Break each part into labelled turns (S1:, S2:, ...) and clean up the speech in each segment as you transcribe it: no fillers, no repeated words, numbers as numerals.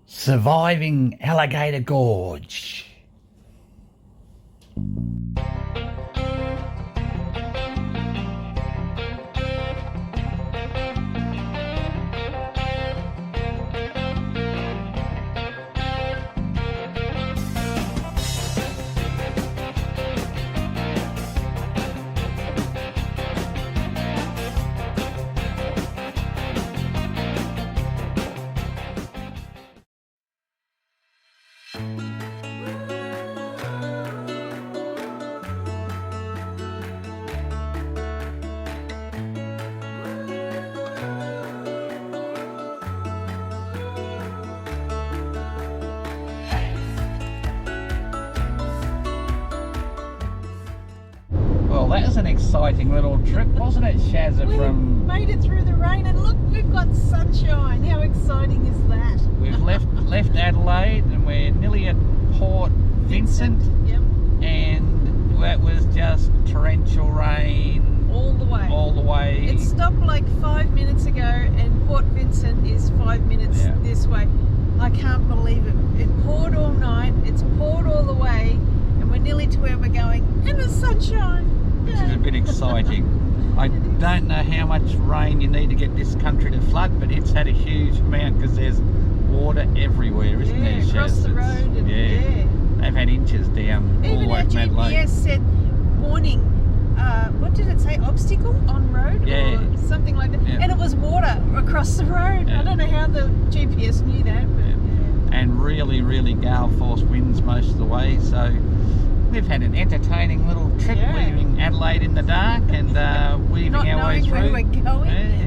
S1: Surviving Alligator Gorge. Well, that was an exciting little trip, wasn't it, Shazza?
S2: We made it through the rain, and look, we've got sunshine. How exciting is that?
S1: We've left Adelaide, and we're nearly at Port Vincent.
S2: Yep.
S1: And that was just torrential rain
S2: All the way.
S1: all the way.
S2: It stopped like 5 minutes ago, and Port Vincent is 5 minutes this way. I can't believe it. It poured all night. It's poured all the way, and we're nearly to where we're going, and the sunshine.
S1: Which is a bit exciting. I don't know how much rain you need to get this country to flood, but it's had a huge amount because there's water everywhere, isn't there, Shaz?
S2: Across the road. And
S1: They've had inches down all the
S2: even
S1: way
S2: our
S1: to Adelaide.
S2: GPS said warning. What did it say? Obstacle on road or something like that.
S1: Yeah.
S2: And it was water across the road.
S1: Yeah.
S2: I don't know how the GPS knew that, but
S1: And really, really gale force winds most of the way. So we've had an entertaining little trip, leaving Adelaide in the dark and weaving
S2: not
S1: our way
S2: knowing
S1: through.
S2: where we're going.
S1: Yeah.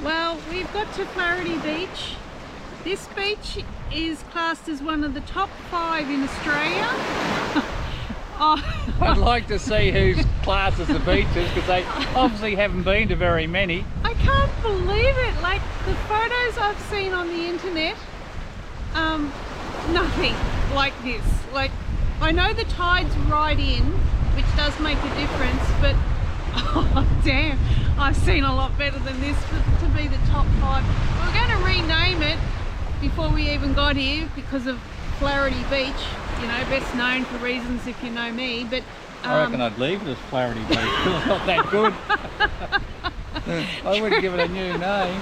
S2: Well, we've got to Flaherty Beach. This beach is classed as one of the top 5 in Australia.
S1: I'd like to see whose class as the beaches, because they obviously haven't been to very many.
S2: I can't believe it. Like the photos I've seen on the internet, nothing like this. Like, I know the tide's right in, which does make a difference, but oh damn, I've seen a lot better than this to be the top 5. We're going to rename it before we even got here because of Flaherty Beach, you know, best known for reasons if you know me, but
S1: I reckon I'd leave it as Flaherty Beach because it's not that good. I wouldn't give it a new name.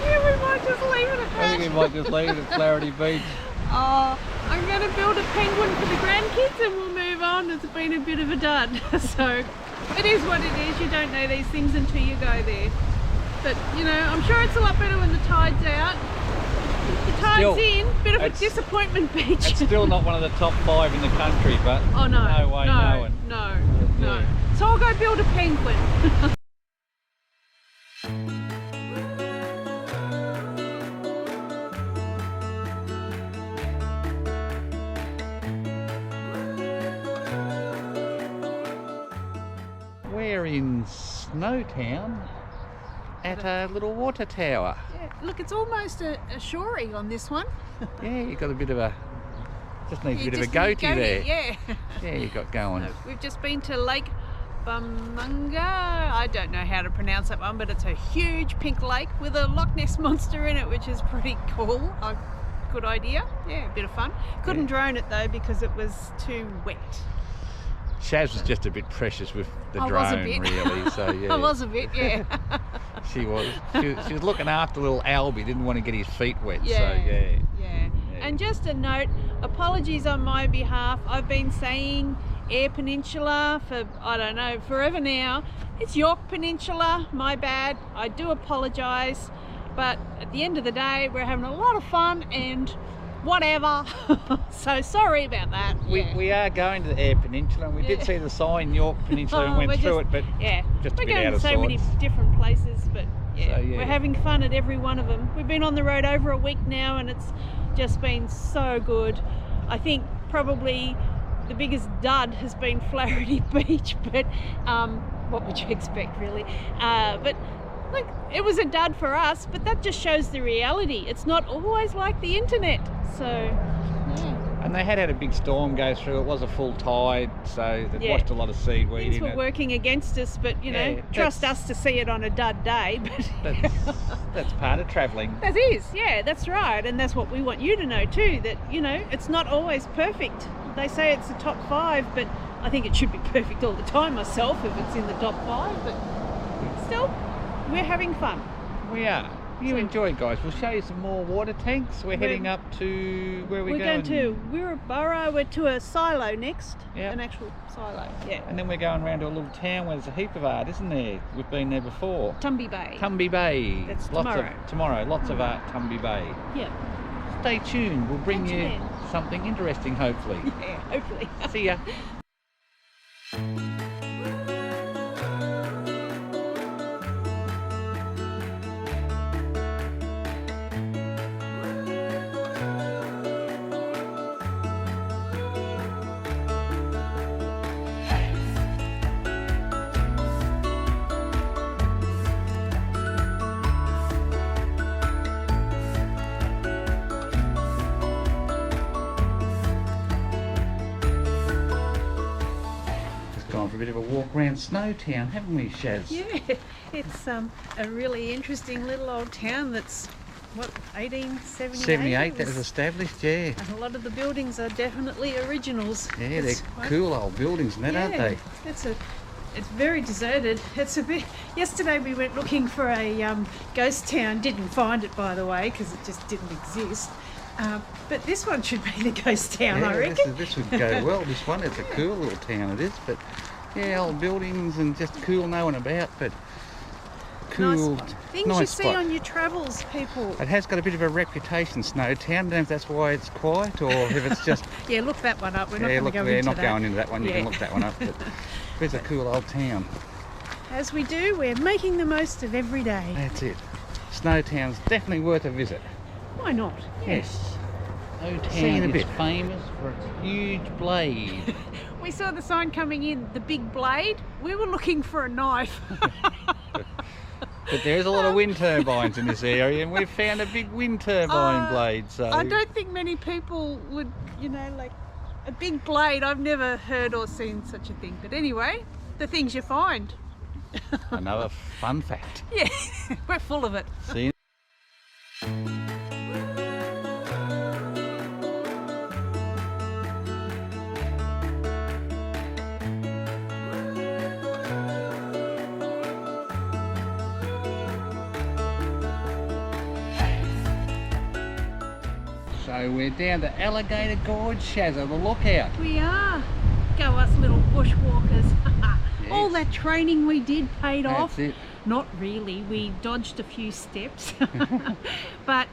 S2: Yeah, we might just leave it at that.
S1: I think we might just leave it at Flaherty Beach.
S2: Oh, I'm going to build a penguin for the grandkids and we'll move on. It's been a bit of a dud. So it is what it is. You don't know these things until you go there. But, you know, I'm sure it's a lot better when the tide's out. If the tide's in, bit of a disappointment beach.
S1: It's still not one of the top 5 in the country, but
S2: oh no,
S1: no way knowing.
S2: No. So I'll go build a penguin.
S1: We're in Snowtown at a little water tower.
S2: Yeah, look, it's almost a shorie on this one.
S1: Yeah, you've got a bit of a Just needs a
S2: You
S1: bit of a
S2: just need
S1: goatee there.
S2: Yeah.
S1: Yeah, you got going.
S2: So we've just been to Lake Bumunga. I don't know how to pronounce that one, but it's a huge pink lake with a Loch Ness monster in it, which is pretty cool. Good idea. Yeah, a bit of fun. Couldn't drone it though because it was too wet.
S1: Shaz was just a bit precious with the
S2: I was a
S1: drone,
S2: bit.
S1: really. So yeah,
S2: I was a bit, yeah.
S1: she was. She was looking after little Albie. Didn't want to get his feet wet.
S2: Yeah,
S1: So yeah.
S2: yeah. And just a note, apologies on my behalf. I've been saying Eyre Peninsula for, I don't know, forever now. It's York Peninsula, my bad. I do apologise. But at the end of the day, we're having a lot of fun and whatever. So sorry about that. Yeah.
S1: We are going to the Eyre Peninsula, and we did see the sign York Peninsula and went through it, but
S2: yeah,
S1: just a
S2: we're
S1: bit
S2: going
S1: out
S2: to
S1: of
S2: so many
S1: sorts.
S2: different places, but yeah,
S1: So, yeah.
S2: we're having fun at every one of them. We've been on the road over a week now, and it's just been so good. I think probably the biggest dud has been Flaherty Beach, but what would you expect, really? But look, it was a dud for us, but that just shows the reality. It's not always like the internet. So, yeah.
S1: And they had a big storm go through. It was a full tide, so they washed a lot of seaweed
S2: Things
S1: in
S2: were
S1: it.
S2: working against us, but you know, trust us to see it on a dud day. But
S1: that's part of travelling.
S2: that is, yeah, that's right, and that's what we want you to know too. That you know, it's not always perfect. They say it's the top 5, but I think it should be perfect all the time myself if it's in the top 5. But still, we're having fun.
S1: We are. You enjoy, guys. We'll show you some more water tanks. We're heading up to where we're going.
S2: We're going to Wirraburra. We're to a silo next.
S1: Yep.
S2: An actual silo. Yeah.
S1: And then we're going around to a little town where there's a heap of art, isn't there? We've been there before.
S2: Tumby Bay.
S1: Tumby Bay.
S2: That's
S1: tomorrow. Lots of art, Tumby Bay.
S2: Yeah.
S1: Stay tuned. We'll bring you something interesting, hopefully.
S2: Yeah, hopefully.
S1: See ya. Gone for a bit of a walk around Snowtown, haven't we, Shaz?
S2: Yeah, it's a really interesting little old town that's, what, 1878?
S1: 78, that was established, yeah.
S2: And a lot of the buildings are definitely originals.
S1: Yeah, they're cool old buildings and that, aren't they?
S2: It's very deserted. It's a bit. Yesterday we went looking for a ghost town. Didn't find it, by the way, because it just didn't exist. But this one should be the ghost town, I reckon.
S1: This would go well. This one, it's a cool little town, it is. But yeah, old buildings and just cool, no one about. But cool,
S2: nice things you see on your travels, people.
S1: It has got a bit of a reputation, Snowtown. I don't know if that's why it's quiet or if it's just.
S2: Yeah, look that one up. We're not going to go into that.
S1: We're not going into that one. You can look that one up. But it's a cool old town.
S2: As we do, we're making the most of every day.
S1: That's it. Snowtown's definitely worth a visit.
S2: Why not?
S1: Yes. Snowtown is famous for its huge blade.
S2: We saw the sign coming in, the big blade. We were looking for a knife.
S1: But there's a lot of wind turbines in this area, and we've found a big wind turbine blade. So
S2: I don't think many people would, you know, like a big blade. I've never heard or seen such a thing. But anyway, the things you find.
S1: Another fun fact.
S2: Yeah, we're full of it.
S1: See you. So we're down to Aligator Gorge, Shaz, the lookout.
S2: We are. Go us little bushwalkers. Yes. All that training we did paid off.
S1: That's it.
S2: Not really. We dodged a few steps. But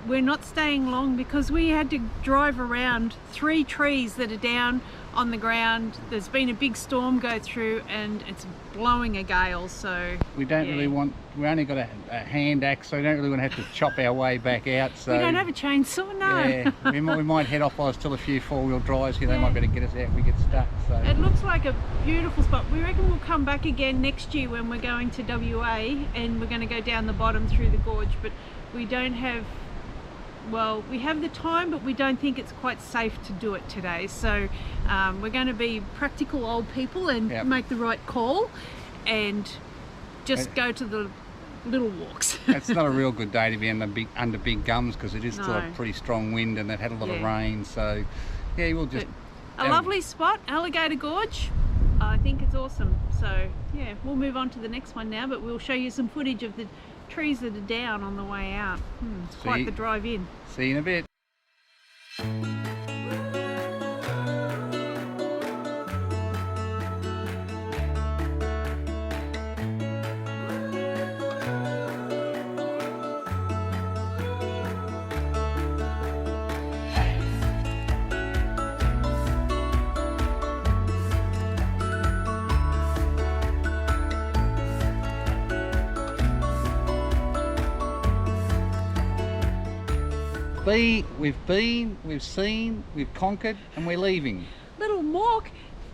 S2: we're not staying long because we had to drive around 3 trees that are down on the ground. There's been a big storm go through and it's blowing a gale, so
S1: we don't really want, we only got a hand axe, so we don't really want to have to chop our way back out. So
S2: we don't have a chainsaw, no.
S1: Yeah, we might head off while there's still a few 4-wheel drives here. They might be able to get us out if we get stuck. So
S2: it looks like a beautiful spot. We reckon we'll come back again next year when we're going to WA and we're going to go down the bottom through the gorge, but we don't have well, we have the time, but we don't think it's quite safe to do it today. So we're going to be practical old people and make the right call and just go to the little walks.
S1: It's not a real good day to be under big gums because it is still a pretty strong wind and they've had a lot of rain. So yeah, we'll just...
S2: A lovely spot, Aligator Gorge. I think it's awesome. So yeah, we'll move on to the next one now, but we'll show you some footage of the trees that are down on the way out. It's quite the drive in.
S1: See you in a bit. We've been, we've seen, we've conquered, and we're leaving.
S2: Little Mork,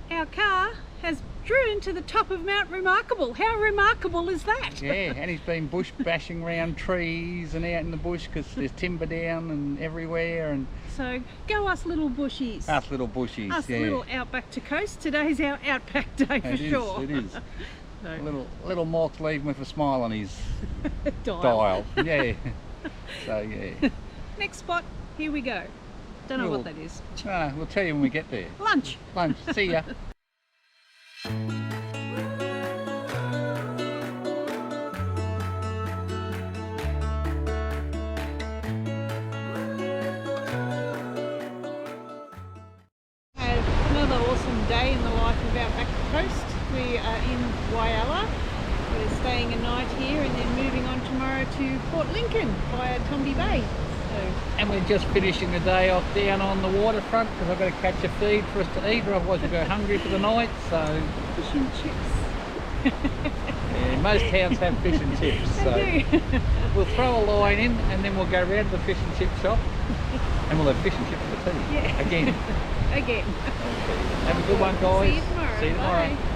S2: our car, has driven to the top of Mount Remarkable. How remarkable is that?
S1: Yeah, and he's been bush bashing around trees and out in the bush because there's timber down and everywhere. And
S2: so go us little bushies.
S1: Us little bushies,
S2: us little Outback to coast. Today's our Outback day for sure.
S1: It is. So. Little Mork's leaving with a smile on his
S2: dial.
S1: Yeah. So yeah.
S2: Next spot, here we go. Don't know what that is.
S1: We'll tell you when we get there.
S2: Lunch.
S1: See ya.
S2: Another awesome day in the life of Outback Coast. We are in Whyalla. We're staying a night here and then moving on tomorrow to Port Lincoln via Tumby Bay.
S1: And we're just finishing the day off down on the waterfront because I've got to catch a feed for us to eat or otherwise we'll go hungry for the night. So
S2: fish and chips.
S1: Yeah, most towns have fish and chips. So we'll throw a line in and then we'll go round to the fish and chip shop and we'll have fish and chips for tea.
S2: Yeah.
S1: Again.
S2: Again.
S1: Okay. Have a good one, guys.
S2: See you tomorrow.
S1: See you tomorrow.
S2: Bye.